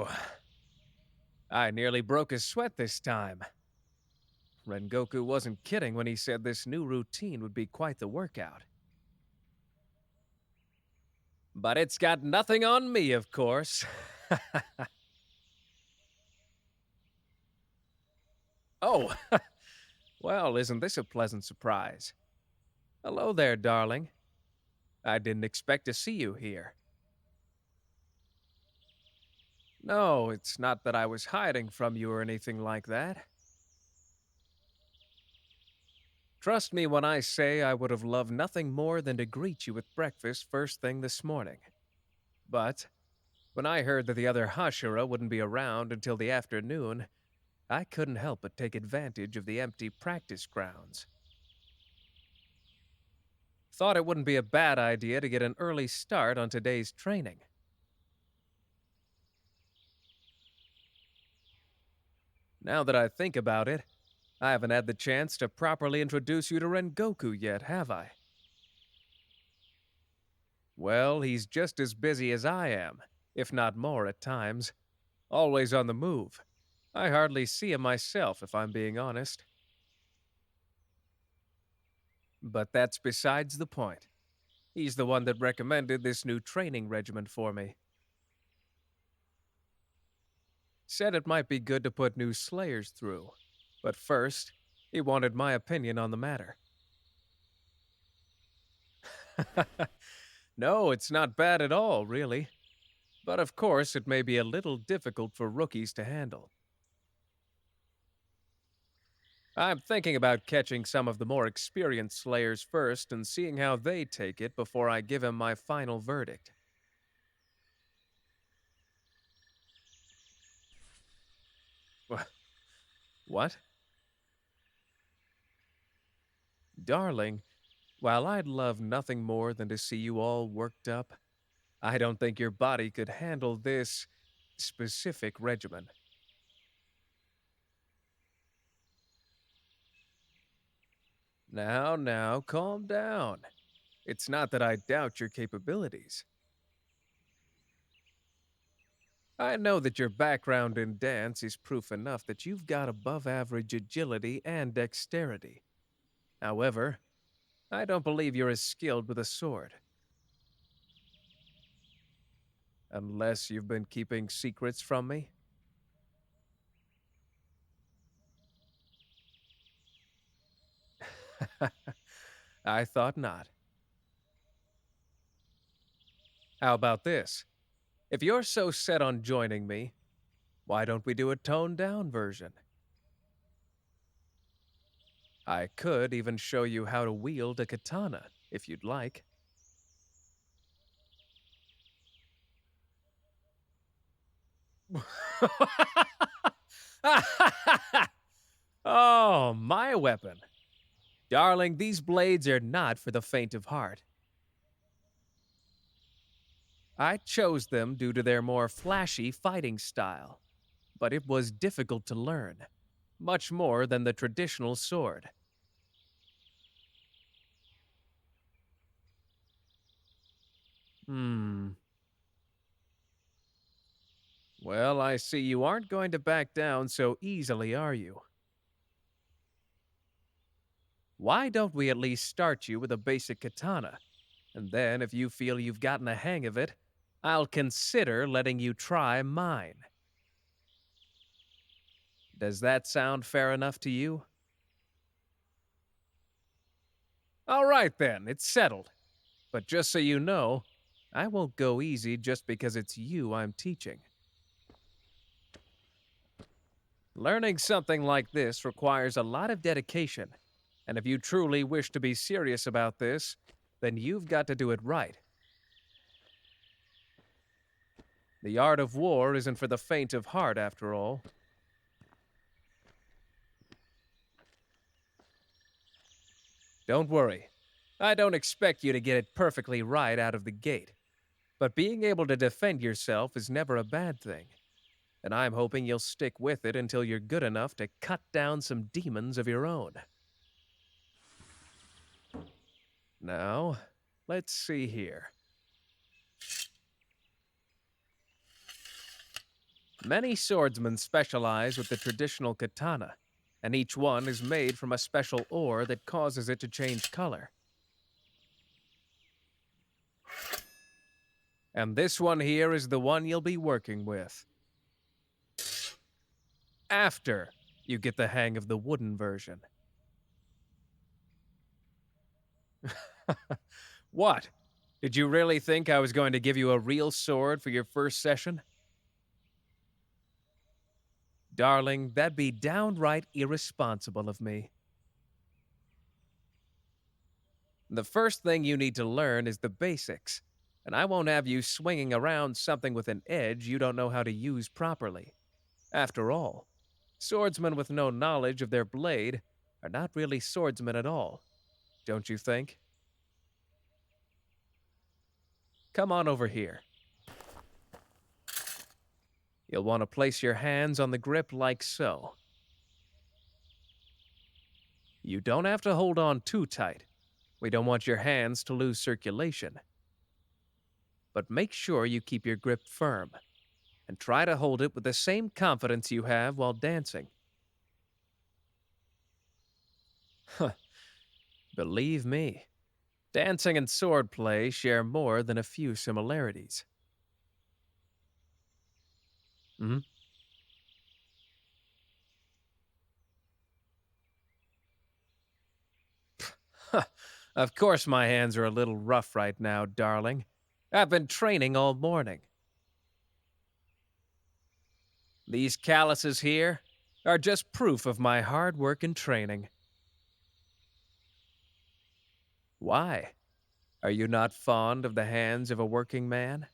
Oh, I nearly broke a sweat this time. Rengoku wasn't kidding when he said this new routine would be quite the workout. But it's got nothing on me, of course. Oh, well, isn't this a pleasant surprise? Hello there, darling. I didn't expect to see you here. No, it's not that I was hiding from you or anything like that. Trust me when I say I would have loved nothing more than to greet you with breakfast first thing this morning. But when I heard that the other Hashira wouldn't be around until the afternoon, I couldn't help but take advantage of the empty practice grounds. Thought it wouldn't be a bad idea to get an early start on today's training. Now that I think about it, I haven't had the chance to properly introduce you to Rengoku yet, have I? Well, he's just as busy as I am, if not more at times. Always on the move. I hardly see him myself, if I'm being honest. But that's besides the point. He's the one that recommended this new training regimen for me. Said it might be good to put new Slayers through. But first, he wanted my opinion on the matter. No, it's not bad at all, really. But of course, it may be a little difficult for rookies to handle. I'm thinking about catching some of the more experienced Slayers first and seeing how they take it before I give him my final verdict. What? Darling, while I'd love nothing more than to see you all worked up, I don't think your body could handle this specific regimen. Now, calm down. It's not that I doubt your capabilities. I know that your background in dance is proof enough that you've got above average agility and dexterity. However, I don't believe you're as skilled with a sword. Unless you've been keeping secrets from me? I thought not. How about this? If you're so set on joining me, why don't we do a toned down version? I could even show you how to wield a katana, if you'd like. Oh, my weapon. Darling, these blades are not for the faint of heart. I chose them due to their more flashy fighting style, but it was difficult to learn, much more than the traditional sword. Hmm. Well, I see you aren't going to back down so easily, are you? Why don't we at least start you with a basic katana? And then, if you feel you've gotten a hang of it, I'll consider letting you try mine. Does that sound fair enough to you? All right then, it's settled. But just so you know, I won't go easy just because it's you I'm teaching. Learning something like this requires a lot of dedication, and if you truly wish to be serious about this, then you've got to do it right. The art of war isn't for the faint of heart, after all. Don't worry. I don't expect you to get it perfectly right out of the gate. But being able to defend yourself is never a bad thing. And I'm hoping you'll stick with it until you're good enough to cut down some demons of your own. Now, let's see here. Many swordsmen specialize with the traditional katana, and each one is made from a special ore that causes it to change color. And this one here is the one you'll be working with. After you get the hang of the wooden version. What? Did you really think I was going to give you a real sword for your first session? Darling, that'd be downright irresponsible of me. The first thing you need to learn is the basics, and I won't have you swinging around something with an edge you don't know how to use properly. After all, swordsmen with no knowledge of their blade are not really swordsmen at all, don't you think? Come on over here. You'll want to place your hands on the grip like so. You don't have to hold on too tight. We don't want your hands to lose circulation. But make sure you keep your grip firm, and try to hold it with the same confidence you have while dancing. Huh. Believe me, dancing and swordplay share more than a few similarities. Hmm? Huh. Of course my hands are a little rough right now, darling. I've been training all morning. These calluses here are just proof of my hard work and training. Why? Are you not fond of the hands of a working man?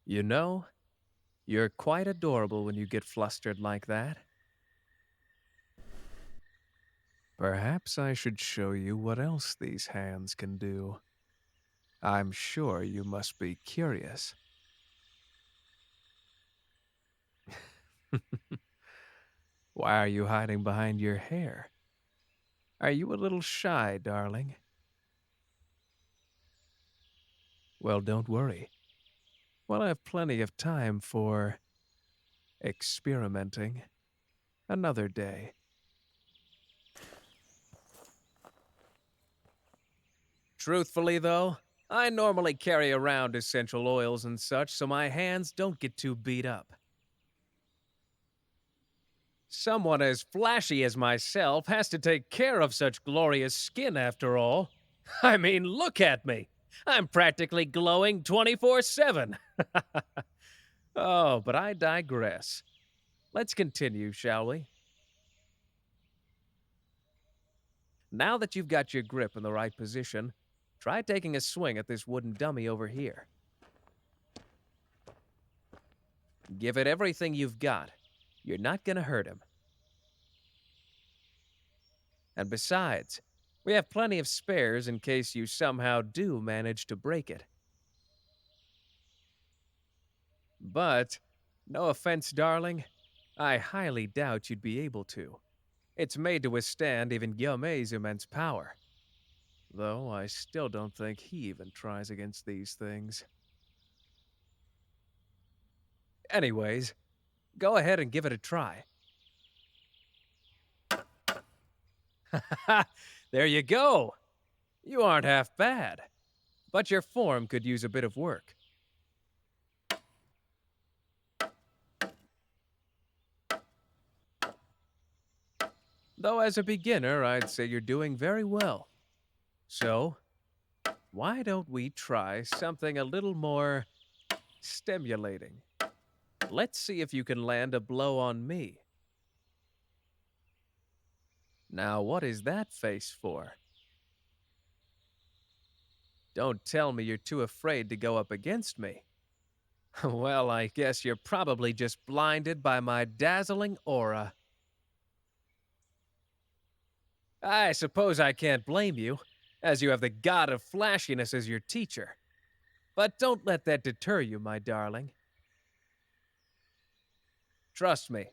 You know, you're quite adorable when you get flustered like that. Perhaps I should show you what else these hands can do. I'm sure you must be curious. Why are you hiding behind your hair? Are you a little shy, darling? Well, don't worry. We'll have plenty of time for experimenting another day. Truthfully, though, I normally carry around essential oils and such so my hands don't get too beat up. Someone as flashy as myself has to take care of such glorious skin after all. I mean, look at me. I'm practically glowing 24/7. Oh, but I digress. Let's continue, shall we? Now that you've got your grip in the right position, try taking a swing at this wooden dummy over here. Give it everything you've got. You're not gonna hurt him. And besides, we have plenty of spares in case you somehow do manage to break it. But, no offense, darling, I highly doubt you'd be able to. It's made to withstand even Gyomei's immense power. Though I still don't think he even tries against these things. Anyways, go ahead and give it a try. There you go! You aren't half bad. But your form could use a bit of work. Though as a beginner, I'd say you're doing very well. So, why don't we try something a little more stimulating? Let's see if you can land a blow on me. Now, what is that face for? Don't tell me you're too afraid to go up against me. Well, I guess you're probably just blinded by my dazzling aura. I suppose I can't blame you, as you have the god of flashiness as your teacher. But don't let that deter you, my darling. Trust me,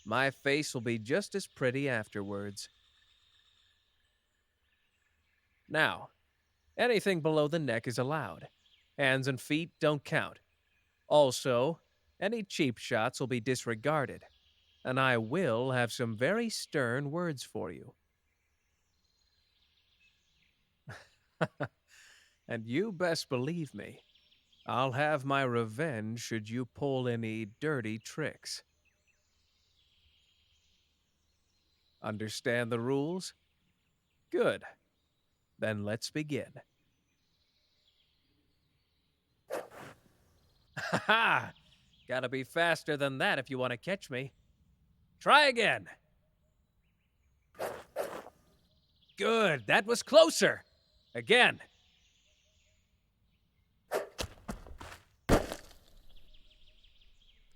my face will be just as pretty afterwards. Now, anything below the neck is allowed. Hands and feet don't count. Also, any cheap shots will be disregarded, and I will have some very stern words for you. And you best believe me, I'll have my revenge should you pull any dirty tricks. Understand the rules? Good. Then let's begin. Ha ha! Gotta be faster than that if you want to catch me. Try again. Good, that was closer. Again.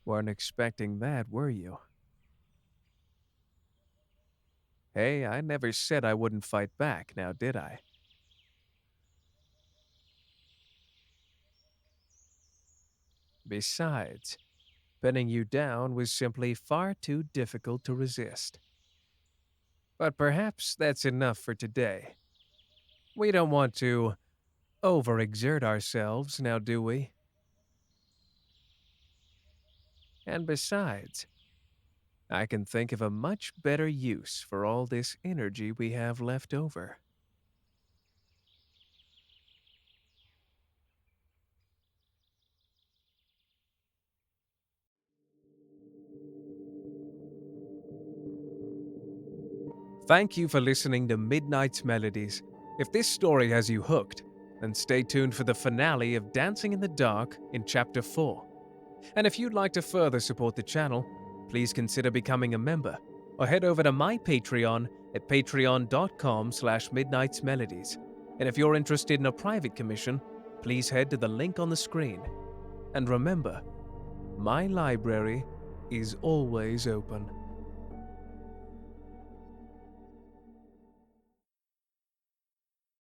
Weren't expecting that, were you? Hey, I never said I wouldn't fight back, now did I? Besides, pinning you down was simply far too difficult to resist. But perhaps that's enough for today. We don't want to overexert ourselves, now do we? And besides, I can think of a much better use for all this energy we have left over. Thank you for listening to Midnight's Melodies. If this story has you hooked, then stay tuned for the finale of Dancing in the Dark in Chapter 4. And if you'd like to further support the channel, please consider becoming a member or head over to my Patreon at patreon.com/midnightsmelodies. And if you're interested in a private commission, please head to the link on the screen. And remember, my library is always open.